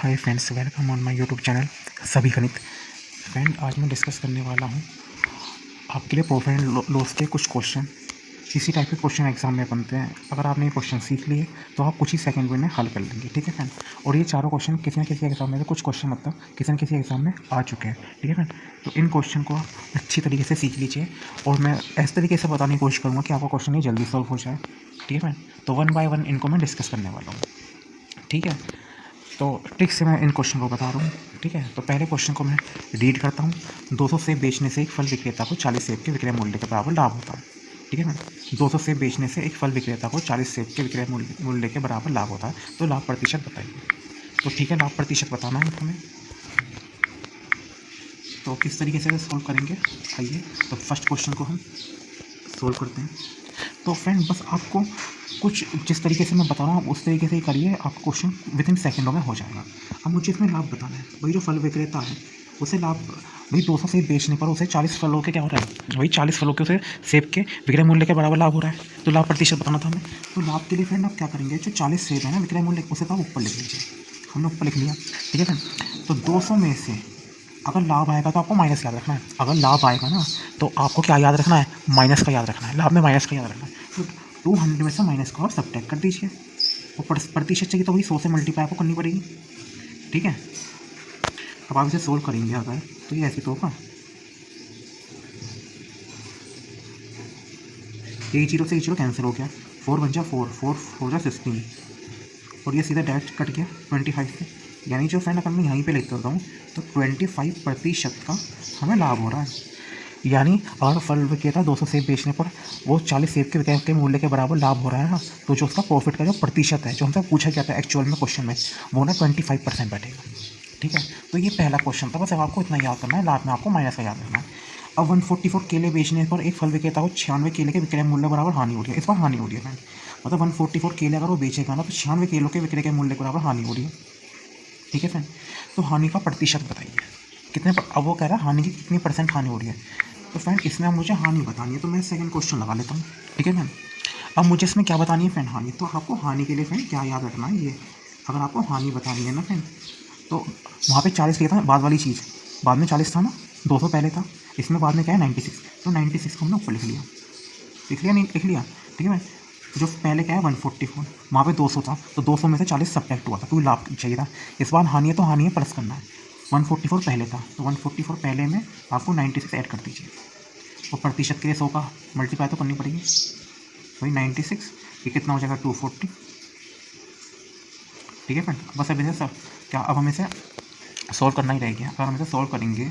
Hi friends, welcome on my YouTube channel सभी गणित। Friend, आज मैं डिस्कस करने वाला हूँ आपके लिए प्रॉफिट एंड लॉस के कुछ क्वेश्चन। इसी टाइप के क्वेश्चन एग्जाम में बनते हैं। अगर आपने ये क्वेश्चन सीख लिए तो आप कुछ ही सेकंड में हल कर लेंगे, ठीक है फ्रेंड। और ये चारों क्वेश्चन किसी न किसी एग्जाम में से कुछ क्वेश्चन मतलब किसी न किसी एग्जाम में आ चुके हैं, ठीक है फ्रेंड। तो इन क्वेश्चन को आप अच्छी तरीके से सीख लीजिए और मैं इस तरीके से बताने की कोशिश करूँगा कि आपका क्वेश्चन ये जल्दी सॉल्व हो जाए, ठीक है फ्रेंड। तो वन बाय वन इनको मैं डिस्कस करने वाला हूँ, ठीक है। तो ट्रिक से मैं इन क्वेश्चन को बता रहा हूँ, ठीक है। तो पहले क्वेश्चन को मैं रीड करता हूँ। 200 सेब बेचने से एक फल विक्रेता को 40 सेब के विक्रय मूल्य के बराबर लाभ होता है, ठीक है मैम। 200 सेब बेचने से एक फल विक्रेता को 40 सेब के विक्रय मूल्य के बराबर लाभ होता है, तो लाभ प्रतिशत बताइए। तो ठीक है, लाभ प्रतिशत बताना है हमें। तो किस तरीके से सॉल्व करेंगे, आइए तो फर्स्ट क्वेश्चन को हम सोल्व करते हैं। तो फ्रेंड, बस आपको कुछ जिस तरीके से मैं बता रहा हूँ आप उस तरीके से ही करिए, आपका क्वेश्चन विद इन सेकेंडों में हो जाएगा। अब मुझे इसमें लाभ बताना है। वही जो फल विक्रेता है उसे लाभ, वही 200 सेब बेचने पर उसे 40 फलों के क्या हो रहा है, वही 40 फलों के उसे सेब के विक्रय मूल्य के बराबर लाभ हो रहा है। तो लाभ प्रतिशत बताना था हमें। तो लाभ के लिए फ्रेंड आप क्या करेंगे, जो 40 सेब है ना विक्रय मूल्य, उसे तो आप ऊपर लिख लीजिए। हमने ऊपर लिख लिया, ठीक है फ्रेंड। तो 200 में से अगर लाभ आएगा तो आपको माइनस याद रखना है। अगर लाभ आएगा ना तो आपको क्या याद रखना है, माइनस का याद रखना है। लाभ में माइनस का याद रखना है। तो 200 में से माइनस को आप सब्ट्रैक्ट कर दीजिए। और प्रतिशत चाहिए तो वही 100 से मल्टीप्लाई आपको करनी पड़ेगी, ठीक है। अब आप इसे सोल्व करेंगे अगर, तो ये ऐसे तो होगा, 1 0 से 1 0 कैंसिल हो गया, 4 बन जा 4, 4 4 जा 16, और ये सीधा डायरेक्ट कट गया 25 से। यानी जो फ्रेंड अगर मैं यहीं पे लिख देता हूँ तो 25% का हमें लाभ हो रहा है। यानी अगर फल विक्रेता 200 सेब बेचने पर वो 40 सेब के विक्रय के मूल्य के बराबर लाभ हो रहा है ना, तो जो उसका प्रॉफिट का जो प्रतिशत है, जो हमसे पूछा गया था एक्चुअल में क्वेश्चन में, वो ना 25% बैठेगा, ठीक है। तो ये पहला क्वेश्चन था। बस अब आपको इतना याद करना है, लाभ में आपको माइनस का याद रखना है। अब 144 केले बेचने पर एक फल विक्रेता को 96 केले के विक्रय मूल्य बराबर हानि हो रही है। इस बार हानि हो रही है, मतलब 144 केले अगर वो बेचेगा ना तो 96 केलों के विक्रय के मूल्य के बराबर हानि हो रही है, ठीक है फ्रेंड। तो हानि का प्रतिशत बताइए कितने अब वो कह रहा है हानि की कितनी परसेंट हानि हो रही है। तो फ्रेंड इसमें अब मुझे हानि बतानी है, तो मैं सेकंड क्वेश्चन लगा लेता हूँ, ठीक है फ्रेंड। अब मुझे इसमें क्या बतानी है फ्रेंड, हानि। तो आपको हानि के लिए फ्रेंड क्या याद रखना है, ये अगर आपको हानि बतानी है ना फ्रेंड, तो वहाँ पे 40 लिया था बाद वाली चीज़, बाद में 40 था ना, 200 पहले था, इसमें बाद में क्या है 96। तो 96 को हमने ऊपर लिख लिया नहीं लिख लिया, ठीक है। जो पहले क्या है 144, वहाँ पे 200 था, तो 200 में से 40 सब्ट्रैक्ट हुआ था, क्योंकि लाभ चाहिए था। इस बार हानि है तो हानि है प्लस करना है। 144 पहले था, तो 144 पहले में आपको 96 ऐड कर दीजिए। और प्रतिशत के लिए 100 का मल्टीप्लाई तो करनी पड़ेगी, वही 96, ये कितना हो जाएगा 240, ठीक है फ्रेंड। बस अब इसे क्या अब हमें इसे सॉल्व करना ही रह गया। अगर हम इसे सॉल्व करेंगे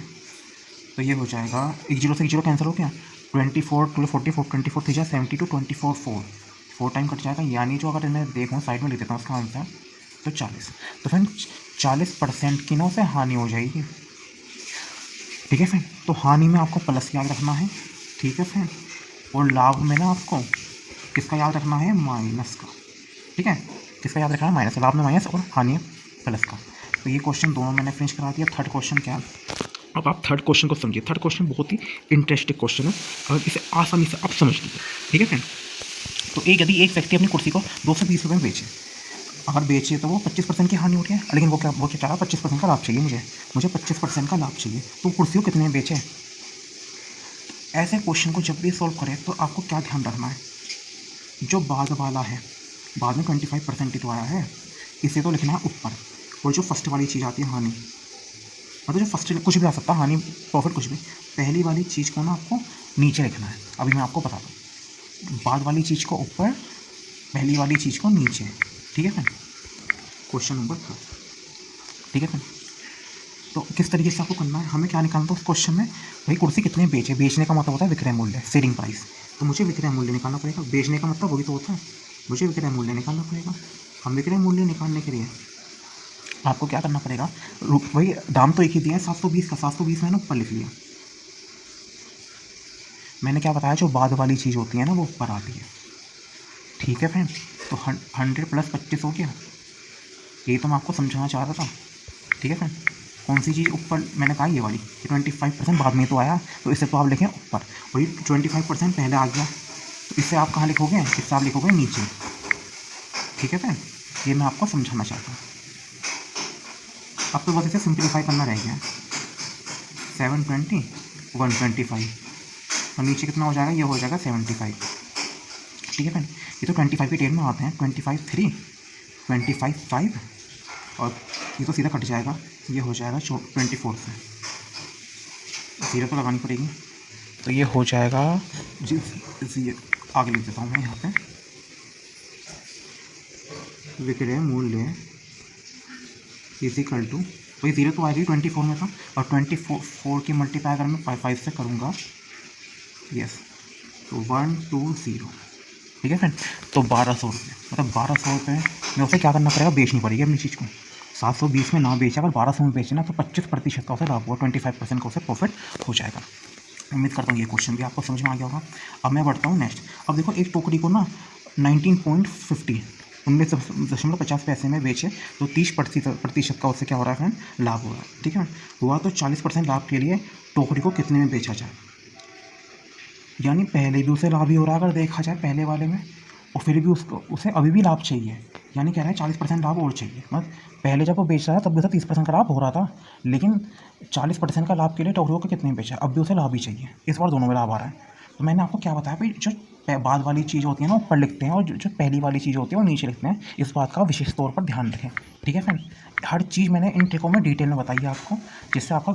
तो ये हो जाएगा, 1 0 से 1 0 कैंसिल हो गया, 24 2 44, 24 3 72, 24 4 टाइम कट जाएगा। यानी जो अगर मैं देखूँ साइड में लिख देता हूँ उसका आंसर, तो 40। तो फ्रेंड 40% की ना उसे हानि हो जाएगी, ठीक है फ्रेंड। तो हानि में आपको प्लस याद रखना है, ठीक है फ्रेंड। और लाभ में ना आपको किसका याद रखना है, माइनस का, ठीक है। किसका याद रखना है, माइनस। लाभ में माइनस और हानि प्लस का। तो ये क्वेश्चन दोनों मैंने फिनिश करा दिया। थर्ड क्वेश्चन क्या है, अब आप थर्ड क्वेश्चन को समझिए। थर्ड क्वेश्चन बहुत ही इंटरेस्टिंग क्वेश्चन है, अगर इसे आसानी से आप समझ लीजिए, ठीक है फ्रेंड। तो यदि एक व्यक्ति अपनी कुर्सी को 220 रुपये में बेचे, अगर बेचे तो वो 25% की हानि हो रही है, लेकिन वो क्या चाह रहा है, 25% का लाभ चाहिए मुझे 25% का लाभ चाहिए। तो कुर्सी को कितने में बेचे। ऐसे क्वेश्चन को जब भी सॉल्व करें तो आपको क्या ध्यान रखना है, जो बाद वाला है, बाद में 25% ही तो आया है, इसे तो लिखना है ऊपर। और जो फर्स्ट वाली चीज़ आती है हानि, मतलब जो फर्स्ट कुछ भी आ सकता है, हानि प्रॉफिट कुछ भी, पहली वाली चीज़ को ना आपको नीचे लिखना है। अभी मैं आपको बता दूँ, बाद वाली चीज़ को ऊपर, पहली वाली चीज़ को नीचे, ठीक है फ्रेंड। क्वेश्चन नंबर 4, ठीक है फ्रेंड। तो किस तरीके से आपको करना है, हमें क्या निकालना था उस क्वेश्चन में, भाई कुर्सी कितने बेचे, बेचने का मतलब होता है विक्रय मूल्य, सेलिंग प्राइस। तो मुझे विक्रय मूल्य निकालना पड़ेगा, बेचने का मतलब वही तो होता है, मुझे विक्रय मूल्य निकालना पड़ेगा। हम विक्रय मूल्य निकालने के लिए आपको क्या करना पड़ेगा, वही दाम तो एक ही दिया है 720 का, 720 मैंने ऊपर लिख लिया। मैंने क्या बताया, जो बाद वाली चीज़ होती है ना वो ऊपर आती है, ठीक है फ्रेंड। तो 100 प्लस 25 हो गया, यही तो मैं आपको समझाना चाह रहा था, ठीक है फ्रेंड। कौन सी चीज़ ऊपर, मैंने कहा ये वाली, 25% बाद में तो आया, तो इसे तो आप लिखें ऊपर, वही 25% पहले आ गया, तो इसे आप कहाँ लिखोगे, इससे आप लिखोगे नीचे, ठीक है फ्रेंड। ये मैं आपको समझाना चाहता हूँ। अब तो बस इसे सिंप्लीफाई करना रह गया। 720 125 और नीचे कितना हो जाएगा, ये हो जाएगा 75। ठीक है फ्रेंड, ये तो 25 के टेल में आते हैं। 25 3 25 5 और ये तो सीधा कट जाएगा, ये हो जाएगा 24 से, जीरो तो लगानी पड़ेगी। तो ये हो जाएगा जी आगे लिख देता हूँ मैं यहाँ पे, विक्रय मूल्य इजिकल टू, वही जीरो तो आएगी 24 में था, और 24 की मल्टीप्लाई अगर मैं 5 से करूँगा, यस, तो 120। ठीक है फ्रेंड, तो 1200 रुपये, मतलब 1200 रुपये में उसे क्या करना पड़ेगा, बेचनी पड़ेगी अपनी चीज़ को। 720 में ना बेचा, अगर 1200 में बेचे ना तो 25% का उसे लाभ हुआ, 25% का उसे प्रॉफिट हो जाएगा। उम्मीद करता हूँ ये क्वेश्चन भी आपको समझ में आ गया होगा। अब मैं बढ़ता हूँ नेक्स्ट। अब देखो एक टोकरी को ना 19.50 19.50 में बेचे तो 30% का उससे क्या हो रहा है फ्रेंड, लाभ हो रहा है। ठीक है, हुआ तो 40% लाभ के लिए टोकरी को कितने में बेचा जाए, यानी पहले भी उसे लाभ ही हो रहा है अगर देखा जाए पहले वाले में, और फिर भी उसे अभी भी लाभ चाहिए, यानी कह रहे हैं 40% लाभ और चाहिए। मतलब पहले जब वो बेच रहा है तब भी उसे 30% का लाभ हो रहा था, लेकिन 40% का लाभ के लिए टोकरियों को कितने में बेचा, अब भी उसे लाभ ही चाहिए। इस बार दोनों में लाभ आ रहा है। तो मैंने आपको क्या बताया भाई, जो बाद वाली चीज़ होती है ना ऊपर लिखते हैं, और जो पहली वाली चीज़ होती है वो नीचे लिखते हैं। इस बात का विशेष तौर पर ध्यान रखें। ठीक है फ्रेंड, हर चीज़ मैंने इन ट्रिकों में डिटेल में बताई है आपको, जिससे आपका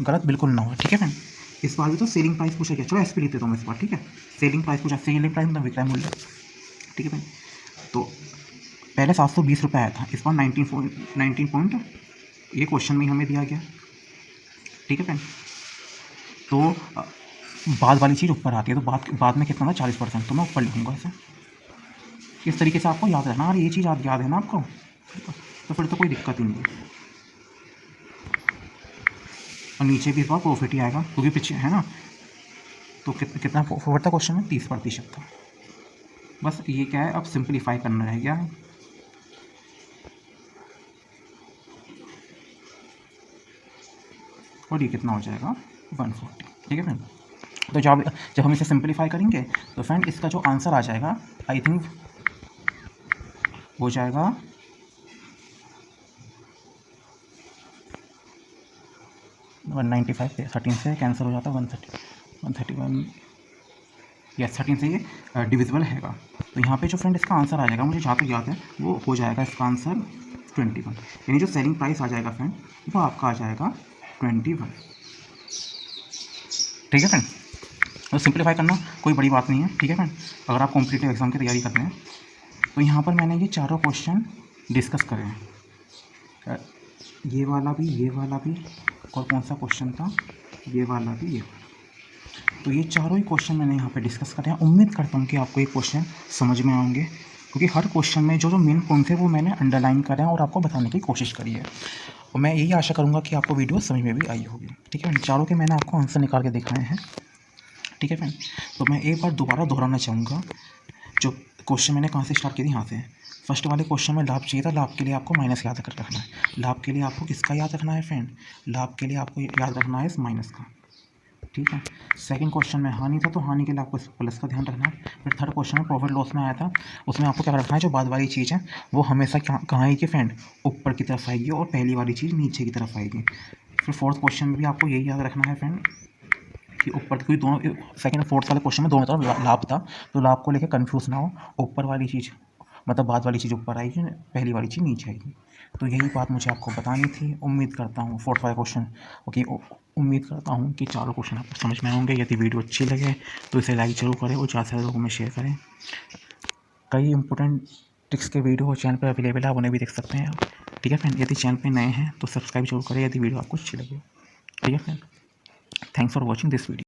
गलत बिल्कुल ना हो। ठीक है फ्रेंड, इस बार भी तो सेलिंग प्राइस पूछा गया, चलो एसपी लिख देता हूँ इस बार। ठीक है, सेलिंग प्राइस पूछा, सेलिंग प्राइस मतलब विक्रय मूल्य। ठीक है फ्रेंड, तो पहले 720 रुपये आया था, इस बार 19 पॉइंट, ये क्वेश्चन में हमें दिया गया। ठीक है फ्रेंड, तो बाद वाली चीज़ ऊपर आती है, तो बाद में कितना था 40%, तो मैं ऊपर लिखूँगा इसे। इस तरीके से आपको याद रहना, और ये चीज़ याद है ना आपको, तो फिर तो कोई दिक्कत ही नहीं है। और नीचे भी इस बार प्रॉफिट ही आएगा, क्योंकि पीछे है ना, तो कितना प्रॉफिट था क्वेश्चन में, 30% था। बस ये क्या है, अब सिंप्लीफाई करना रह गया है। और ये कितना हो जाएगा, 140। ठीक है फ्रेंड, तो जब हम इसे सिंप्लीफाई करेंगे तो फ्रेंड इसका जो आंसर आ जाएगा, आई थिंक हो जाएगा 195, 13 से कैंसिल हो जाता है, 131, यस 13 से ये डिविजिबल हैगा। तो यहाँ पे जो फ्रेंड इसका आंसर आ जाएगा, मुझे जहाँ तक याद है वो हो जाएगा इसका आंसर 21, यानी जो सेलिंग प्राइस आ जाएगा फ्रेंड वो आपका आ जाएगा 21। ठीक है फ्रेंड, तो सिंप्लीफाई करना कोई बड़ी बात नहीं है। ठीक है फ्रेंड, अगर आप कॉम्पिटिटिव एग्जाम की तैयारी करते हैं तो यहाँ पर मैंने ये चारों क्वेश्चन डिस्कस करे हैं, ये वाला भी, और कौन सा क्वेश्चन था, ये वाला भी, ये वाला। तो ये चारों ही क्वेश्चन मैंने यहाँ पे डिस्कस करे हैं। उम्मीद करता हूँ कि आपको ये क्वेश्चन समझ में आएंगे, क्योंकि हर क्वेश्चन में जो मेन पॉइंट थे वो मैंने अंडरलाइन करे हैं और आपको बताने की कोशिश करी है, और मैं यही आशा करूँगा कि आपको वीडियो समझ में भी आई होगी। ठीक है, चारों के मैंने आपको आंसर निकाल के दिखाए हैं। ठीक है फ्रेंड, तो मैं एक बार दोबारा दोहराना चाहूँगा, जो क्वेश्चन मैंने कहाँ से स्टार्ट की थी, यहाँ से। फर्स्ट वाले क्वेश्चन में लाभ चाहिए था, लाभ के लिए आपको माइनस याद कर रखना है। लाभ के लिए आपको किसका याद रखना है फ्रेंड, लाभ के लिए आपको याद रखना है इस माइनस का। ठीक है, सेकंड क्वेश्चन में हानि था, तो हानि के लिए आपको प्लस का ध्यान रखना है। फिर थर्ड क्वेश्चन में प्रॉफिट लॉस में आया था, उसमें आपको क्या रखना है, जो बाद वाली चीज़ है वो हमेशा कहाँ आएगी फ्रेंड, ऊपर की तरफ आएगी, और पहली वाली चीज़ नीचे की तरफ आएगी। फिर फोर्थ क्वेश्चन में भी आपको यही याद रखना है फ्रेंड कि ऊपर, क्योंकि दोनों सेकंड और फोर्थ वाले क्वेश्चन में दोनों तरफ लाभ था, तो लाभ को लेकर कंफ्यूज ना हो, ऊपर वाली चीज़ मतलब बाद वाली चीज़ ऊपर आएगी, पहली वाली चीज़ नीचे आएगी। तो यही बात मुझे आपको बतानी थी। उम्मीद करता हूँ फोर्थ वाला क्वेश्चन, ओके, उम्मीद करता हूँ कि चारों क्वेश्चन आपको समझ में आएंगे। यदि वीडियो अच्छी लगे तो इसे लाइक जरूर करें और ज़्यादा से ज़्यादा लोगों में शेयर करें। कई इंपॉर्टेंट टिप्स के वीडियो चैनल पर अवेलेबल है, आप उन्हें भी देख सकते हैं। ठीक है फ्रेंड, यदि चैनल पर नए हैं तो सब्सक्राइब जरूर करें यदि वीडियो आपको अच्छी लगे। ठीक है friend, thanks for watching this video.